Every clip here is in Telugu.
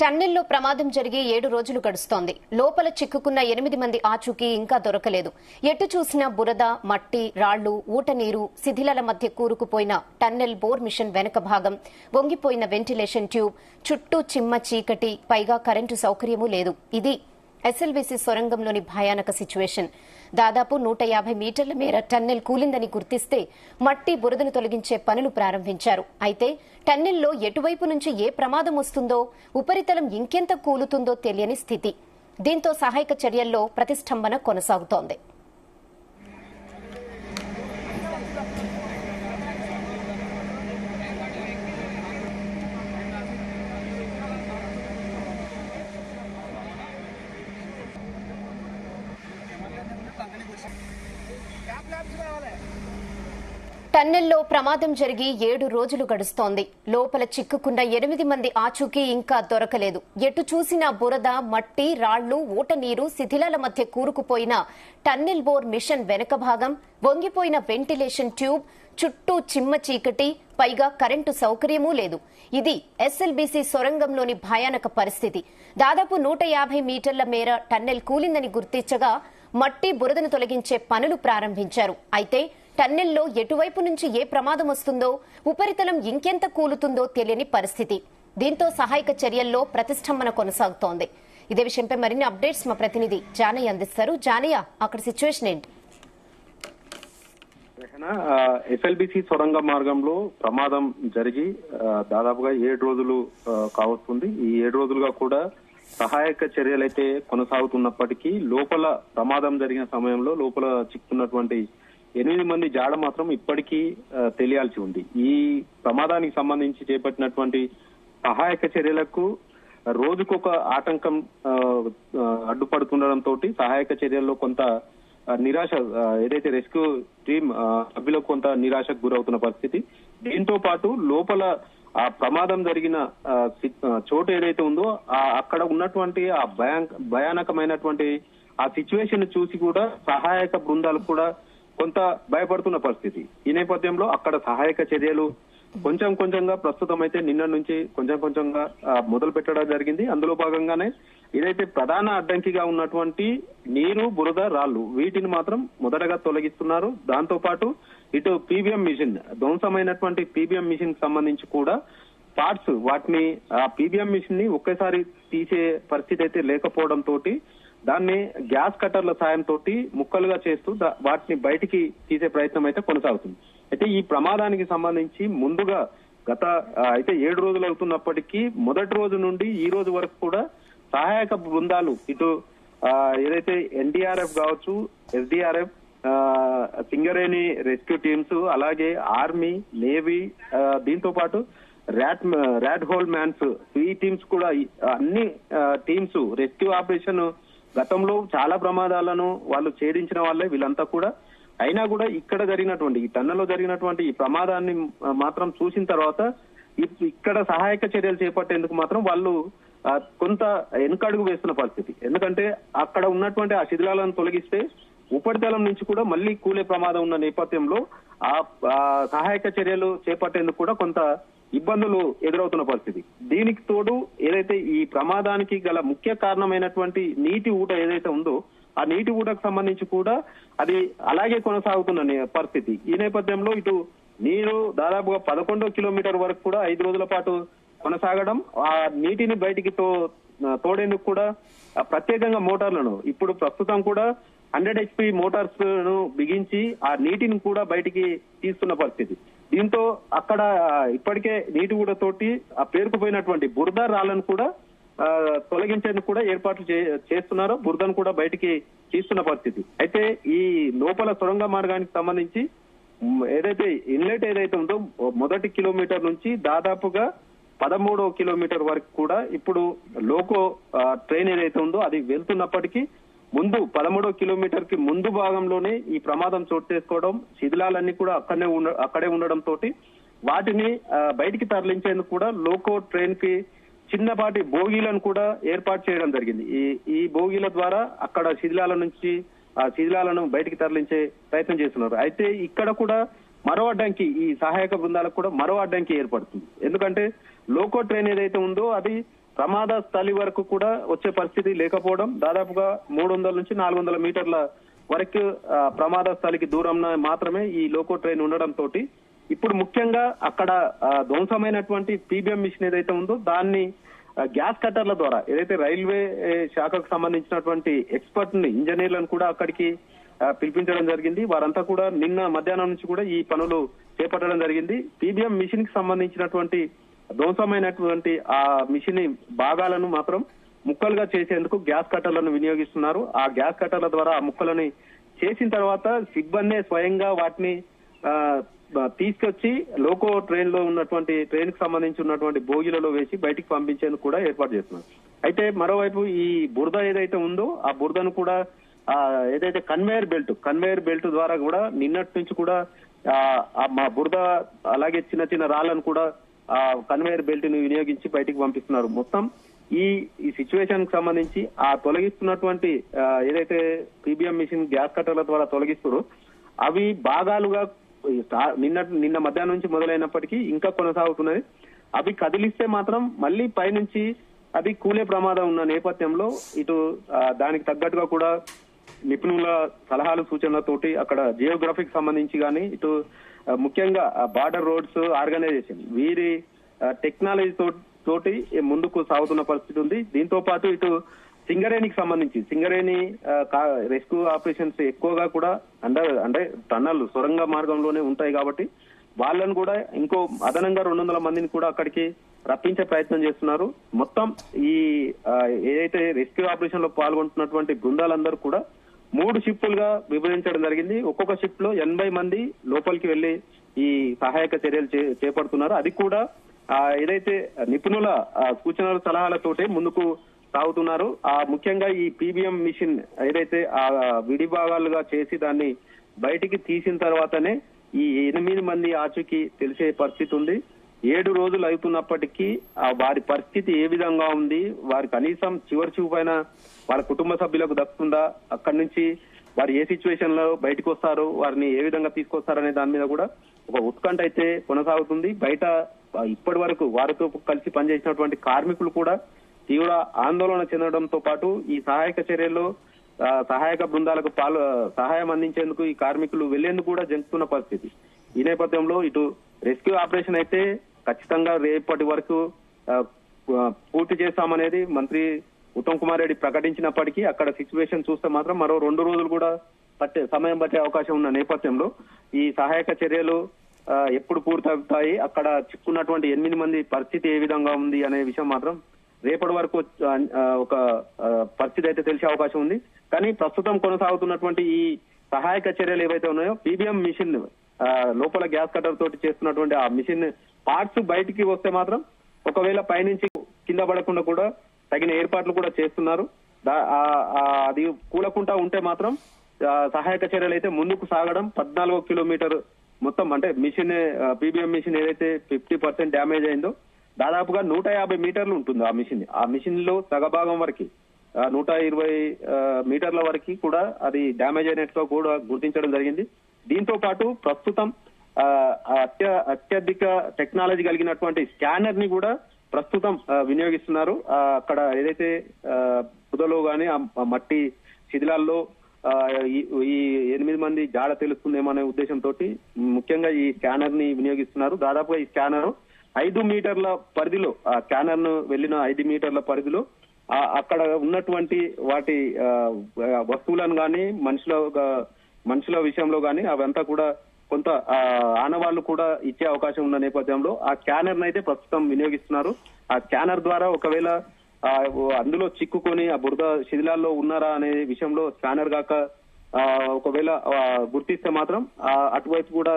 టన్నెల్లో ప్రమాదం జరిగి 7 రోజులు గడుస్తోంది. లోపల చిక్కుకున్న 8 మంది ఆచూకీ ఇంకా దొరకలేదు. ఎటు చూసినా బురద, మట్టి, రాళ్లు, ఊటనీరు, శిథిలాల మధ్య కూరుకుపోయిన టన్నెల్ బోర్ మిషన్ వెనక భాగం, వంగిపోయిన వెంటిలేషన్ ట్యూబ్, చుట్టూ చిమ్మ చీకటి, పైగా కరెంటు సౌకర్యమూ లేదు. ఇది ఎస్ఎల్బీసీ సొరంగంలోని భయానక సిచ్యువేషన్. దాదాపు 150 మీటర్ల మేర టన్నెల్ కూలిందని గుర్తిస్తే మట్టి, బురదను తొలగించే పనులు ప్రారంభించారు. అయితే టన్నెల్లో ఎటువైపు నుంచి ఏ ప్రమాదం వస్తుందో, ఉపరితలం ఇంకెంత కూలుతుందో తెలియని స్థితి. దీంతో సహాయక చర్యల్లో ప్రతిష్టంభన కొనసాగుతోంది. టన్నెల్లో ప్రమాదం జరిగి 7 రోజులు గడుస్తోంది. లోపల చిక్కుకున్న 8 మంది ఆచూకీ ఇంకా దొరకలేదు. ఎటు చూసినా బురద, మట్టి, రాళ్లు, ఊటనీరు, శిథిలాల మధ్య కూరుకుపోయిన టన్నెల్ బోర్ మిషన్ వెనక భాగం, వంగిపోయిన వెంటిలేషన్ ట్యూబ్, చుట్టూ చిమ్మ చీకటి, పైగా కరెంటు సౌకర్యమూ లేదు. ఇది ఎస్ఎల్బీసీ సొరంగంలోని భయానక పరిస్థితి. దాదాపు 150 మీటర్ల మేర టన్నెల్ కూలిందని గుర్తించగా మట్టి, బురదను తొలగించే పనులు ప్రారంభించారు. అయితే టన్నెల్లో ఎటువైపు నుంచి ఏ ప్రమాదం వస్తుందో, ఉపరితలం ఇంకెంత కూలుతుందో తెలియని పరిస్థితి. దీంతో సహాయక చర్యల్లో ప్రతిష్టంభన కొనసాగుతోంది. ఇదే విషయంపై మరిన్ని అప్డేట్స్ మా ప్రతినిధి జానయ్య అందిస్తారు. జానయ్య, అక్కడ సిచ్యువేషన్ ఏంటి? ఎస్ఎల్బీసీ సొరంగ మార్గంలో ప్రమాదం జరిగి దాదాపుగా 7 రోజులు కావస్తుంది. ఈ 7 రోజులుగా కూడా సహాయక చర్యలైతే కొనసాగుతున్నప్పటికీ లోపల ప్రమాదం జరిగిన సమయంలో లోపల చిక్కుతున్నటువంటి 8 మంది జాడ మాత్రం ఇప్పటికీ తెలియాల్సి ఉంది. ఈ ప్రమాదానికి సంబంధించి చేపట్టినటువంటి సహాయక చర్యలకు రోజుకొక ఆటంకం అడ్డుపడుతుండటంతో సహాయక చర్యల్లో కొంత నిరాశ, ఏదైతే రెస్క్యూ టీం సభ్యులకు కొంత నిరాశకు గురవుతున్న పరిస్థితి. దీంతో పాటు లోపల ఆ ప్రమాదం జరిగిన చోటు ఏదైతే ఉందో అక్కడ ఉన్నటువంటి ఆ భయానకమైనటువంటి ఆ సిచ్యువేషన్ చూసి కూడా సహాయక బృందాలు కూడా కొంత భయపడుతున్న పరిస్థితి. ఈ నేపథ్యంలో అక్కడ సహాయక చర్యలు కొంచెం కొంచెంగా ప్రస్తుతం అయితే నిన్న నుంచి కొంచెంగా మొదలు పెట్టడం జరిగింది. అందులో భాగంగానే ఏదైతే ప్రధాన అడ్డంకిగా ఉన్నటువంటి నీరు, బురద, రాళ్లు, వీటిని మాత్రం మొదటగా తొలగిస్తున్నారు. దాంతో పాటు ఇటు పీబీఎం మిషన్, ధ్వంసమైనటువంటి పీబీఎం మిషన్ కి సంబంధించి కూడా పార్ట్స్, వాటిని ఆ పీబీఎం మిషన్ ని ఒకేసారి తీసే పరిస్థితి అయితే లేకపోవడంతో దాన్ని గ్యాస్ కట్టర్ల సాయంతో ముక్కలుగా చేస్తూ వాటిని బయటికి తీసే ప్రయత్నం అయితే కొనసాగుతుంది. అయితే ఈ ప్రమాదానికి సంబంధించి ముందుగా గత అయితే 7 రోజులు అవుతున్నప్పటికీ మొదటి రోజు నుండి ఈ రోజు వరకు కూడా సహాయక బృందాలు ఇటు ఏదైతే ఎన్డీఆర్ఎఫ్ కావచ్చు, ఎస్డీఆర్ఎఫ్, సింగరేణి రెస్క్యూ టీమ్స్, అలాగే ఆర్మీ, నేవీ, దీంతో పాటు ర్యాట్ హోల్ మ్యాన్స్, ఈ టీమ్స్ కూడా అన్ని టీమ్స్ రెస్క్యూ ఆపరేషన్ గతంలో చాలా ప్రమాదాలను వాళ్ళు ఛేదించిన వాళ్ళే వీళ్ళంతా కూడా. అయినా కూడా ఇక్కడ జరిగినటువంటి ఈ టన్నెల్లో జరిగినటువంటి ఈ ప్రమాదాన్ని మాత్రం చూసిన తర్వాత ఇక్కడ సహాయక చర్యలు చేపట్టేందుకు మాత్రం వాళ్ళు కొంత వెనుకడుగు వేస్తున్న పరిస్థితి. ఎందుకంటే అక్కడ ఉన్నటువంటి ఆ శిథిలాలను తొలగిస్తే ఉపరితలం నుంచి కూడా మళ్లీ కూలే ప్రమాదం ఉన్న నేపథ్యంలో ఆ సహాయక చర్యలు చేపట్టేందుకు కూడా కొంత ఇబ్బందులు ఎదురవుతున్న పరిస్థితి. దీనికి తోడు ఏదైతే ఈ ప్రమాదానికి గల ముఖ్య కారణమైనటువంటి నీటి ఊట ఏదైతే ఉందో ఆ నీటి ఊటకు సంబంధించి కూడా అది అలాగే కొనసాగుతున్న పరిస్థితి. ఈ నేపథ్యంలో ఇటు నీరు దాదాపుగా 11 కిలోమీటర్ వరకు కూడా 5 రోజుల పాటు కొనసాగడం, ఆ నీటిని బయటికి తోడేందుకు కూడా ప్రత్యేకంగా మోటార్లను ఇప్పుడు ప్రస్తుతం కూడా 100 HP మోటార్స్ ను బిగించి ఆ నీటిని కూడా బయటికి తీస్తున్న పరిస్థితి. దీంతో అక్కడ ఇప్పటికే నీటి ఊడతోటి ఆ పేరుకుపోయినటువంటి బురద, రాళ్లను కూడా తొలగించేందుకు కూడా ఏర్పాట్లు చేస్తున్నారు. బురదను కూడా బయటికి తీస్తున్న పరిస్థితి. అయితే ఈ లోపల సొరంగ మార్గానికి సంబంధించి ఏదైతే ఇన్లెట్ ఏదైతే ఉందో మొదటి కిలోమీటర్ నుంచి దాదాపుగా 13వ కిలోమీటర్ వరకు కూడా ఇప్పుడు లోకో ట్రైన్ ఏదైతే ఉందో అది వెళ్తున్నప్పటికీ ముందు 13వ కిలోమీటర్ కి ముందు భాగంలోనే ఈ ప్రమాదం చోటు చేసుకోవడం, శిథిలాలన్నీ కూడా అక్కడే ఉండడంతో వాటిని బయటికి తరలించేందుకు కూడా లోకో ట్రైన్ కి చిన్నపాటి బోగీలను కూడా ఏర్పాటు చేయడం జరిగింది. ఈ బోగీల ద్వారా అక్కడ శిథిలాలను బయటికి తరలించే ప్రయత్నం చేస్తున్నారు. అయితే ఇక్కడ కూడా మరో అడ్డంకి, ఈ సహాయక బృందాలకు కూడా మరో అడ్డంకి ఏర్పడుతుంది. ఎందుకంటే లోకో ట్రైన్ ఏదైతే ఉందో అది ప్రమాద స్థలి వరకు కూడా వచ్చే పరిస్థితి లేకపోవడం, దాదాపుగా 300 నుంచి 400 మీటర్ల వరకు ప్రమాద స్థలికి దూరం మాత్రమే ఈ లోకో ట్రైన్ ఉండడం తోటి ఇప్పుడు ముఖ్యంగా అక్కడ ధ్వంసమైనటువంటి పీబీఎం మిషన్ ఏదైతే ఉందో దాన్ని గ్యాస్ కట్టర్ల ద్వారా ఏదైతే రైల్వే శాఖకు సంబంధించినటువంటి ఎక్స్పర్ట్ ని ఇంజనీర్లను కూడా అక్కడికి పిలిపించడం జరిగింది. వారంతా కూడా నిన్న మధ్యాహ్నం నుంచి కూడా ఈ పనులు చేపట్టడం జరిగింది. పీబీఎం మిషన్ కి సంబంధించినటువంటి ధ్వంసమైనటువంటి ఆ మిషన్ భాగాలను మాత్రం ముక్కలుగా చేసేందుకు గ్యాస్ కట్టర్లను వినియోగిస్తున్నారు. ఆ గ్యాస్ కట్టర్ల ద్వారా ఆ ముక్కలని చేసిన తర్వాత సిబ్బంది స్వయంగా వాటిని తీసుకొచ్చి లోకో ట్రైన్ లో ఉన్నటువంటి ట్రైన్ కి సంబంధించి ఉన్నటువంటి బోగిలలో వేసి బయటికి పంపించేందుకు కూడా ఏర్పాటు చేస్తున్నారు. అయితే మరోవైపు ఈ బురద ఏదైతే ఉందో ఆ బురదను కూడా ఏదైతే కన్వేయర్ బెల్ట్ ద్వారా కూడా నిన్నటి నుంచి కూడా మా బురద అలాగే చిన్న చిన్న రాళ్లను కూడా కన్వేయర్ బెల్ట్ ని వినియోగించి బయటికి పంపిస్తున్నారు. మొత్తం ఈ సిచ్యువేషన్ కి సంబంధించి ఆ తొలగిస్తున్నటువంటి ఏదైతే పీబీఎం మిషన్ గ్యాస్ కట్టర్ల ద్వారా తొలగిస్తారో అవి భాగాలుగా నిన్న మధ్యాహ్నం నుంచి మొదలైనప్పటికీ ఇంకా కొనసాగుతున్నది. అవి కదిలిస్తే మాత్రం మళ్లీ పైనుంచి అది కూలే ప్రమాదం ఉన్న నేపథ్యంలో ఇటు దానికి తగ్గట్టుగా కూడా నిపుణుల సలహాలు సూచనలతోటి అక్కడ జియోగ్రఫీకి సంబంధించి కానీ ఇటు ముఖ్యంగా బార్డర్ రోడ్స్ ఆర్గనైజేషన్ వీరి టెక్నాలజీ తోటి ముందుకు సాగుతున్న పరిస్థితి ఉంది. దీంతో పాటు ఇటు సింగరేణికి సంబంధించి సింగరేణి రెస్క్యూ ఆపరేషన్స్ ఎక్కువగా కూడా అంటే టన్నల్ సొరంగ మార్గంలోనే ఉంటాయి కాబట్టి వాళ్ళను కూడా ఇంకో అదనంగా 200 మందిని కూడా అక్కడికి రప్పించే ప్రయత్నం చేస్తున్నారు. మొత్తం ఈ ఏదైతే రెస్క్యూ ఆపరేషన్ లో పాల్గొంటున్నటువంటి బృందాలందరూ కూడా 3 షిఫ్టులుగా విభజించడం జరిగింది. ఒక్కొక్క షిఫ్ట్ లో 80 మంది లోపలికి వెళ్లి ఈ సహాయక చర్యలు చేపడుతున్నారు. అది కూడా ఏదైతే నిపుణుల సూచనల సలహాలతోటే ముందుకు సాగుతున్నారు. ముఖ్యంగా ఈ పీబీఎం మిషన్ ఏదైతే విడి భాగాలుగా చేసి దాన్ని బయటికి తీసిన తర్వాతనే ఈ 8 మంది ఆచూకీ తెలిసే పరిస్థితి ఉంది. 7 రోజులు అవుతున్నప్పటికీ వారి పరిస్థితి ఏ విధంగా ఉంది, వారి కనీసం చివరి చూపైన వాళ్ళ కుటుంబ సభ్యులకు దక్కుతుందా, అక్కడి నుంచి వారు ఏ సిచ్యువేషన్ లో బయటకు వస్తారు, వారిని ఏ విధంగా తీసుకొస్తారనే దాని మీద కూడా ఒక ఉత్కంఠ అయితే కొనసాగుతుంది. బయట ఇప్పటి వరకు వారితో కలిసి పనిచేసినటువంటి కార్మికులు కూడా తీవ్ర ఆందోళన చెందడంతో పాటు ఈ సహాయక చర్యల్లో సహాయక బృందాలకు సహాయం అందించేందుకు ఈ కార్మికులు వెళ్లేందుకు కూడా జంకుతున్న పరిస్థితి. ఈ నేపథ్యంలో ఇటు రెస్క్యూ ఆపరేషన్ అయితే ఖచ్చితంగా రేపటి వరకు పూర్తి చేస్తామనేది మంత్రి ఉత్తమ్ కుమార్ రెడ్డి ప్రకటించినప్పటికీ అక్కడ సిచ్యువేషన్ చూస్తే మాత్రం మరో 2 రోజులు కూడా సమయం పట్టే అవకాశం ఉన్న నేపథ్యంలో ఈ సహాయక చర్యలు ఎప్పుడు పూర్తవుతాయి, అక్కడ చిక్కున్నటువంటి 8 మంది పరిస్థితి ఏ విధంగా ఉంది అనే విషయం మాత్రం రేపటి వరకు ఒక పరిస్థితి అయితే తెలిసే అవకాశం ఉంది. కానీ ప్రస్తుతం కొనసాగుతున్నటువంటి ఈ సహాయక చర్యలు ఏవైతే ఉన్నాయో పీబీఎం మిషన్ లోపల గ్యాస్ కటర్ తోటి చేస్తున్నటువంటి ఆ మిషన్ పార్ట్స్ బయటికి వస్తే మాత్రం ఒకవేళ పైనుంచి కింద పడకుండా కూడా తగిన ఏర్పాట్లు కూడా చేస్తున్నారు. అది కూలకుండా ఉంటే మాత్రం సహాయక చర్యలు అయితే ముందుకు సాగడం 14 కిలోమీటర్ మొత్తం అంటే మిషన్ పీబీఎం మిషన్ ఏదైతే 50% డ్యామేజ్ అయిందో దాదాపుగా 150 మీటర్లు ఉంటుంది ఆ మిషన్ లో సగభాగం వరకు 120 మీటర్ల వరకు కూడా అది డ్యామేజ్ అయినట్టుగా కూడా గుర్తించడం జరిగింది. దీంతో పాటు ప్రస్తుతం అత్యధిక టెక్నాలజీ కలిగినటువంటి స్కానర్ ని కూడా ప్రస్తుతం వినియోగిస్తున్నారు. అక్కడ ఏదైతే బుధలో గానీ ఆ మట్టి శిథిలాల్లో ఈ 8 మంది జాడ తెలుస్తుందేమనే ఉద్దేశంతో ముఖ్యంగా ఈ స్కానర్ ని వినియోగిస్తున్నారు. దాదాపుగా ఈ స్కానర్ 5 మీటర్ల పరిధిలో ఆ స్కానర్ ను వెళ్లిన 5 మీటర్ల పరిధిలో అక్కడ ఉన్నటువంటి వాటి వస్తువులను గానీ మనుషుల విషయంలో గానీ అవంతా కూడా కొంత ఆనవాళ్లు కూడా ఇచ్చే అవకాశం ఉన్న నేపథ్యంలో ఆ స్కానర్ అయితే ప్రస్తుతం వినియోగిస్తున్నారు. ఆ స్కానర్ ద్వారా ఒకవేళ అందులో చిక్కుకొని ఆ బురద శిథిలాల్లో ఉన్నారా అనే విషయంలో స్కానర్ గాక ఒకవేళ గుర్తిస్తే మాత్రం అటువైపు కూడా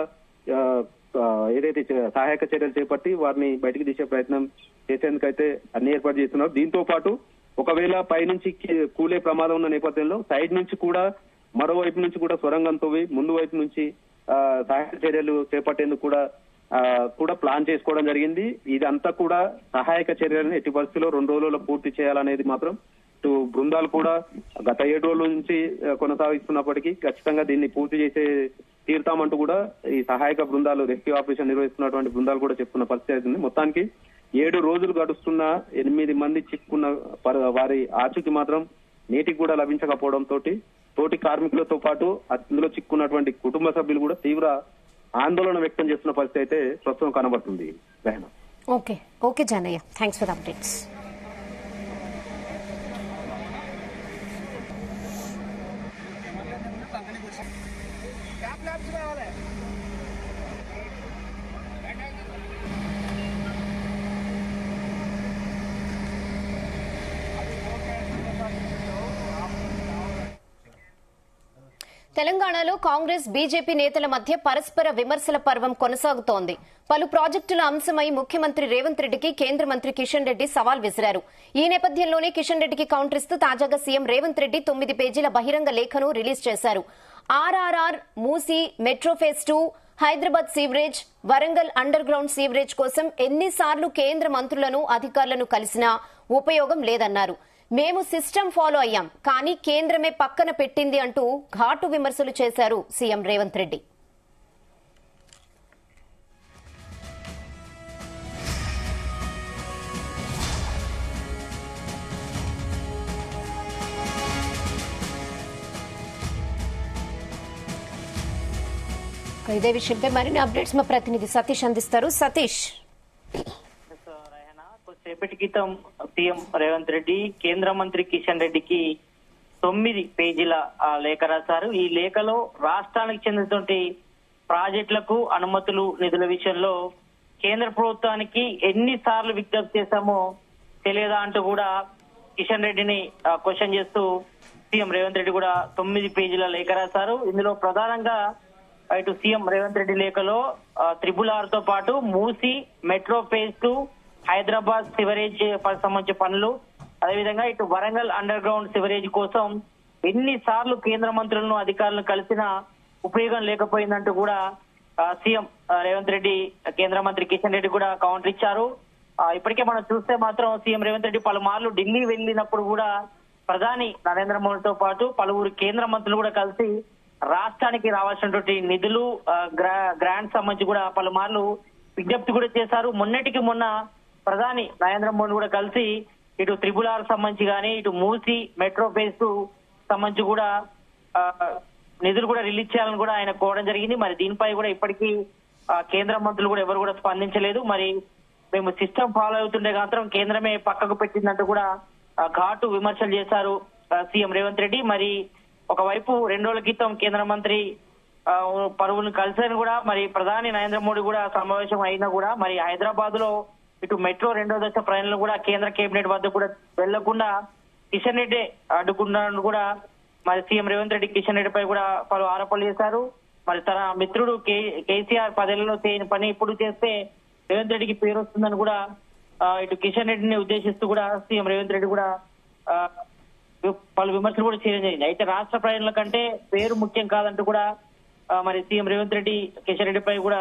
ఏదైతే సహాయక చర్యలు చేపట్టి వారిని బయటికి తీసే ప్రయత్నం చేసేందుకైతే అన్ని ఏర్పాటు చేస్తున్నారు. దీంతో పాటు ఒకవేళ పైనుంచి కూలే ప్రమాదం ఉన్న నేపథ్యంలో సైడ్ నుంచి కూడా మరోవైపు నుంచి కూడా సొరంగం తవ్వి ముందు వైపు నుంచి సహాయక చర్యలు చేపట్టేందుకు కూడా ప్లాన్ చేసుకోవడం జరిగింది. ఇదంతా కూడా సహాయక చర్యలను ఎట్టి పరిస్థితుల్లో 2 రోజుల్లో పూర్తి చేయాలనేది మాత్రం ఇటు బృందాలు కూడా గత 7 రోజుల నుంచి కొనసాగిస్తున్నప్పటికీ ఖచ్చితంగా దీన్ని పూర్తి చేసే తీరుతామంటూ కూడా ఈ సహాయక బృందాలు రెస్క్యూ ఆపరేషన్ నిర్వహిస్తున్నటువంటి బృందాలు కూడా చెప్తున్న పరిస్థితి అవుతుంది. మొత్తానికి 7 రోజులు గడుస్తున్న 8 మంది చిక్కున్న వారి ఆచూకీ మాత్రం నేటికి కూడా లభించకపోవడంతో తోటి కార్మికులతో పాటు అందులో చిక్కున్నటువంటి కుటుంబ సభ్యులు కూడా తీవ్ర ఆందోళన వ్యక్తం చేస్తున్న పరిస్థితి అయితే ప్రస్తుతం కనబడుతుంది. Okay Janaiah, thanks for updates. తెలంగాణలో కాంగ్రెస్ బీజేపీ నేతల మధ్య పరస్పర విమర్శల పర్వం కొనసాగుతోంది. పలు ప్రాజెక్టుల అంశమై ముఖ్యమంత్రి రేవంత్ రెడ్డికి కేంద్ర మంత్రి కిషన్ రెడ్డి సవాల్ విసిరారు. ఈ నేపథ్యంలోనే కిషన్ రెడ్డికి కౌంటర్ ఇస్తూ తాజాగా సీఎం రేవంత్ రెడ్డి 9 పేజీల బహిరంగ లేఖను రిలీజ్ చేశారు. RRR, Musi, metro phase 2, Hyderabad sewerage, Warangal under ground sewerage కోసం ఎన్నిసార్లు కేంద్ర మంత్రులను అధికారులను కలిసినా ఉపయోగం లేదన్నారు. మేము సిస్టమ్ ఫాలో అయ్యాం, కానీ కేంద్రమే పక్కన పెట్టింది అంటూ ఘాటు విమర్శలు చేశారు సీఎం రేవంత్ రెడ్డి. ఇదే విషయంపై మరిన్ని అప్డేట్స్ మా ప్రతినిధి సతీష్ అందిస్తారు. సతీష్, సేపటి క్రితం సీఎం రేవంత్ రెడ్డి కేంద్ర మంత్రి కిషన్ రెడ్డికి 9 పేజీల లేఖ రాశారు. ఈ లేఖలో రాష్ట్రానికి చెందినటువంటి ప్రాజెక్టులకు అనుమతులు, నిధుల విషయంలో కేంద్ర ప్రభుత్వానికి ఎన్నిసార్లు విజ్ఞప్తి చేశామో తెలియదా అంటూ కూడా కిషన్ రెడ్డిని క్వశ్చన్ చేస్తూ సీఎం రేవంత్ రెడ్డి కూడా 9 పేజీల లేఖ రాశారు. ఇందులో ప్రధానంగా ఇటు సీఎం రేవంత్ రెడ్డి లేఖలో RRR తో పాటు Musi, metro phase 2, Hyderabad sewerage సంబంధించిన పనులు, అదేవిధంగా ఇటు వరంగల్ అండర్ గ్రౌండ్ సివరేజ్ కోసం ఎన్నిసార్లు కేంద్ర మంత్రులను, అధికారులను కలిసినా ఉపయోగం లేకపోయిందంటూ కూడా సీఎం రేవంత్ రెడ్డి కేంద్ర మంత్రి కిషన్ రెడ్డి కూడా కౌంటర్ ఇచ్చారు. ఇప్పటికే మనం చూస్తే మాత్రం సీఎం రేవంత్ రెడ్డి పలుమార్లు ఢిల్లీ వెళ్లినప్పుడు కూడా ప్రధాని నరేంద్ర మోడీ తో పాటు పలువురు కేంద్ర మంత్రులు కూడా కలిసి రాష్ట్రానికి రావాల్సినటువంటి నిధులు, గ్రాంట్ సంబంధించి కూడా పలుమార్లు విజ్ఞప్తి కూడా చేశారు. మొన్నటికి మొన్న ప్రధాని నరేంద్ర మోడీ కూడా కలిసి ఇటు RRR సంబంధించి కానీ, ఇటు మూసీ, మెట్రో ఫేజ్ 2 సంబంధించి కూడా నిధులు కూడా రిలీజ్ చేయాలని కూడా ఆయన కోరడం జరిగింది. మరి దీనిపై కూడా ఇప్పటికీ కేంద్ర మంత్రులు కూడా ఎవరు కూడా స్పందించలేదు. మరి మేము సిస్టమ్ ఫాలో అవుతుండే మాత్రం కేంద్రమే పక్కకు పెట్టిందంటూ కూడా ఘాటు విమర్శలు చేశారు సీఎం రేవంత్ రెడ్డి. మరి ఒకవైపు 2 రోజుల క్రితం కేంద్ర మంత్రి పరువులను కలిసాను కూడా, మరి ప్రధాని నరేంద్ర మోడీ కూడా సమావేశం అయినా కూడా మరి హైదరాబాద్ లో ఇటు మెట్రో 2వ దశ ప్రయాణాలు కూడా కేంద్ర కేబినెట్ వద్ద కూడా వెళ్లకుండా కిషన్ రెడ్డి అడ్డుకున్నారని కూడా మరి సీఎం రేవంత్ రెడ్డి కిషన్ రెడ్డిపై కూడా పలు ఆరోపణలు చేశారు. మరి తన మిత్రుడు కేసీఆర్ 10 ఏళ్లలో చేయని పని ఇప్పుడు చేస్తే రేవంత్ రెడ్డికి పేరు వస్తుందని కూడా ఇటు కిషన్ రెడ్డిని ఉద్దేశిస్తూ కూడా సీఎం రేవంత్ రెడ్డి కూడా పలు విమర్శలు కూడా చేయడం జరిగింది. అయితే రాష్ట్ర ప్రయాణాల కంటే పేరు ముఖ్యం కాదంటూ కూడా మరి సీఎం రేవంత్ రెడ్డి కిషన్ రెడ్డిపై కూడా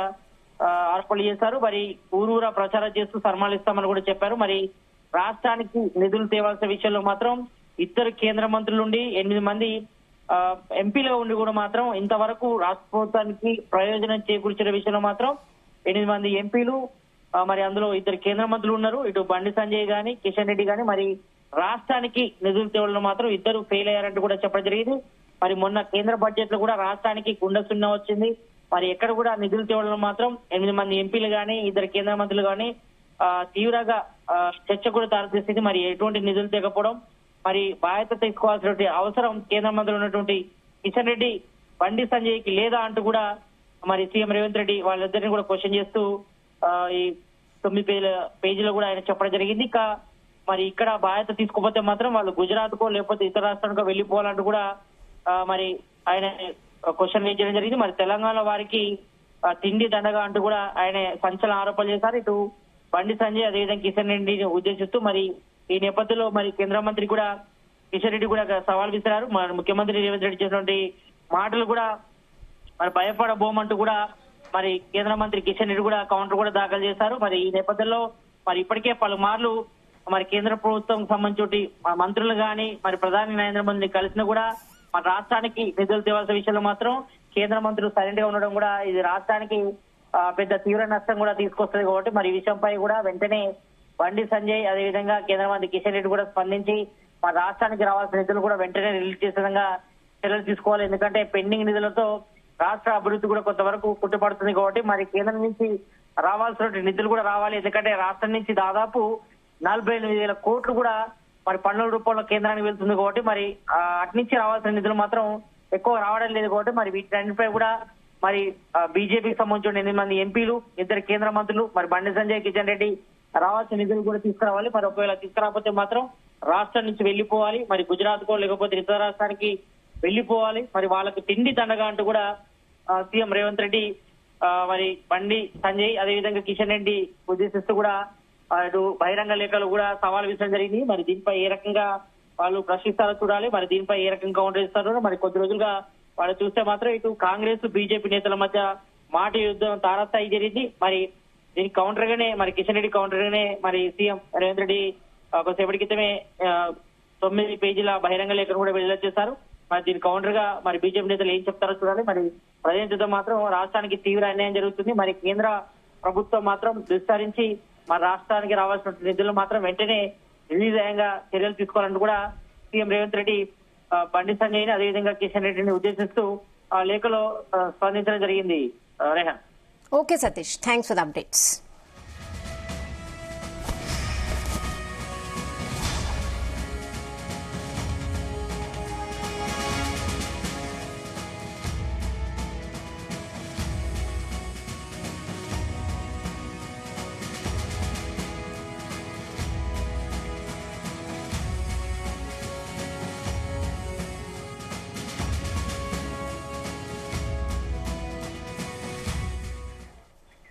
ఆరోపణలు చేశారు. మరి ఊరూరా ప్రచారం చేస్తూ సన్మానిస్తామని కూడా చెప్పారు. మరి రాష్ట్రానికి నిధులు తేవాల్సిన విషయంలో మాత్రం 2 కేంద్ర మంత్రులు ఉండి 8 మంది ఎంపీలుగా ఉండి కూడా మాత్రం ఇంతవరకు రాష్ట్ర ప్రభుత్వానికి ప్రయోజనం చేకూర్చిన విషయంలో మాత్రం 8 మంది ఎంపీలు, మరి అందులో 2 కేంద్ర మంత్రులు ఉన్నారు. ఇటు బండి సంజయ్ గాని, కిషన్ రెడ్డి గాని మరి రాష్ట్రానికి నిధులు తేవడంలో మాత్రం 2 ఫెయిల్ అయ్యారంటూ కూడా చెప్పడం జరిగింది. మరి మొన్న కేంద్ర బడ్జెట్ లో కూడా రాష్ట్రానికి గుండె సున్నా వచ్చింది. మరి ఎక్కడ కూడా నిధులు తేవడంలో మాత్రం 8 మంది ఎంపీలు గాని, 2 కేంద్ర మంత్రులు గాని తీవ్రంగా చర్చ కూడా దారితీసింది. మరి ఎటువంటి నిధులు తేకపోవడం, మరి బాధ్యత తీసుకోవాల్సిన అవసరం కేంద్ర మంత్రులు ఉన్నటువంటి కిషన్ రెడ్డి, బండి సంజయ్ కి లేదా అంటూ కూడా మరి సీఎం రేవంత్ రెడ్డి వాళ్ళిద్దరిని కూడా క్వశ్చన్ చేస్తూ ఈ 9 పేజీలో కూడా ఆయన చెప్పడం జరిగింది. మరి ఇక్కడ బాధ్యత తీసుకోకపోతే మాత్రం వాళ్ళు గుజరాత్ కో లేకపోతే ఇతర రాష్ట్రానికో వెళ్లిపోవాలంటూ కూడా మరి ఆయన క్వశ్చన్ రేజ్ చేయడం జరిగింది. మరి తెలంగాణ వారికి తిండి దండగా అంటూ కూడా ఆయన సంచలన ఆరోపణలు చేశారు. ఇటు బండి సంజయ్ అదేవిధంగా కిషన్ రెడ్డిని ఉద్దేశిస్తూ మరి ఈ నేపథ్యంలో మరి కేంద్ర మంత్రి కూడా కిషన్ రెడ్డి కూడా సవాల్ విసిరారు. మరి ముఖ్యమంత్రి రేవంత్ రెడ్డి చేసినటువంటి మాటలు కూడా మరి భయపడబోమంటూ కూడా మరి కేంద్ర మంత్రి కిషన్ రెడ్డి కూడా కౌంటర్ కూడా దాఖలు చేశారు. మరి ఈ నేపథ్యంలో మరి ఇప్పటికే పలుమార్లు మరి కేంద్ర ప్రభుత్వం సంబంధించి మంత్రులు గాని మరి ప్రధాని నరేంద్ర మోదీని కలిసినా కూడా మన రాష్ట్రానికి నిధులు తేవాల్సిన విషయంలో మాత్రం కేంద్ర మంత్రులు సైలెంట్ గా ఉండడం కూడా ఇది రాష్ట్రానికి పెద్ద తీవ్ర నష్టం కూడా తీసుకొస్తుంది. కాబట్టి మరి ఈ విషయంపై కూడా వెంటనే బండి సంజయ్ అదేవిధంగా కేంద్ర మంత్రి కిషన్ రెడ్డి కూడా స్పందించి మన రాష్ట్రానికి రావాల్సిన నిధులు కూడా వెంటనే రిలీజ్ చేసే విధంగా చర్యలు తీసుకోవాలి. ఎందుకంటే పెండింగ్ నిధులతో రాష్ట్ర అభివృద్ధి కూడా కొంతవరకు కుట్టుపడుతుంది కాబట్టి మరి కేంద్రం నుంచి రావాల్సిన నిధులు కూడా రావాలి. ఎందుకంటే రాష్ట్రం నుంచి దాదాపు 48,000 కోట్లు కూడా మరి పన్నుల రూపంలో కేంద్రానికి వెళ్తుంది కాబట్టి మరి అటు నుంచి రావాల్సిన నిధులు మాత్రం ఎక్కువ రావడం లేదు కాబట్టి మరి వీటన్నిటిపై కూడా మరి బీజేపీకి సంబంధించిన 8 మంది ఎంపీలు, 2 కేంద్ర మంత్రులు, మరి బండి సంజయ్, కిషన్ రెడ్డి రావాల్సిన నిధులు కూడా తీసుకురావాలి. మరి ఒకవేళ తీసుకురాకపోతే మాత్రం రాష్ట్రం నుంచి వెళ్లిపోవాలి, మరి గుజరాత్ కో లేకపోతే ఇతర రాష్ట్రానికి వెళ్లిపోవాలి. మరి వాళ్ళకు తిండి దండగా అంటూ కూడా సీఎం రేవంత్ రెడ్డి మరి బండి సంజయ్ అదేవిధంగా కిషన్ రెడ్డి ఉద్దేశిస్తూ కూడా ఇటు బహిరంగ లేఖలు కూడా సవాల్ విసరడం జరిగింది. మరి దీనిపై ఏ రకంగా వాళ్ళు ప్రశ్నిస్తారో చూడాలి. మరి దీనిపై ఏ రకంగా కౌంటర్ ఇస్తారో మరి కొద్ది రోజులుగా వాళ్ళు చూస్తే మాత్రం ఇటు కాంగ్రెస్ బీజేపీ నేతల మధ్య మాట యుద్ధం తారస్థాయి జరిగింది. మరి దీనికి కౌంటర్ గానే మరి కిషన్ రెడ్డి కౌంటర్ గానే మరి సీఎం రేవంత్ రెడ్డి కొద్దిసేపటి క్రితమే 9 పేజీల బహిరంగ లేఖను కూడా విడుదల చేశారు. మరి దీని కౌంటర్ గా మరి బీజేపీ నేతలు ఏం చెప్తారో చూడాలి. మరి ప్రజెంట్ మాత్రం రాష్ట్రానికి తీవ్ర అన్యాయం జరుగుతుంది. మరి కేంద్ర ప్రభుత్వం మాత్రం విస్తరించి మరి రాష్ట్రానికి రావాల్సిన నిధులు మాత్రం వెంటనే రిలీజ్ అయ్యేగా చర్యలు తీసుకోవాలని కూడా సీఎం రేవంత్ రెడ్డి బండి సంజయ్ అదేవిధంగా కిషన్ రెడ్డిని ఉద్దేశిస్తూ లేఖలో స్పందించడం జరిగింది. Rehan. Okay Satish, thanks for the updates.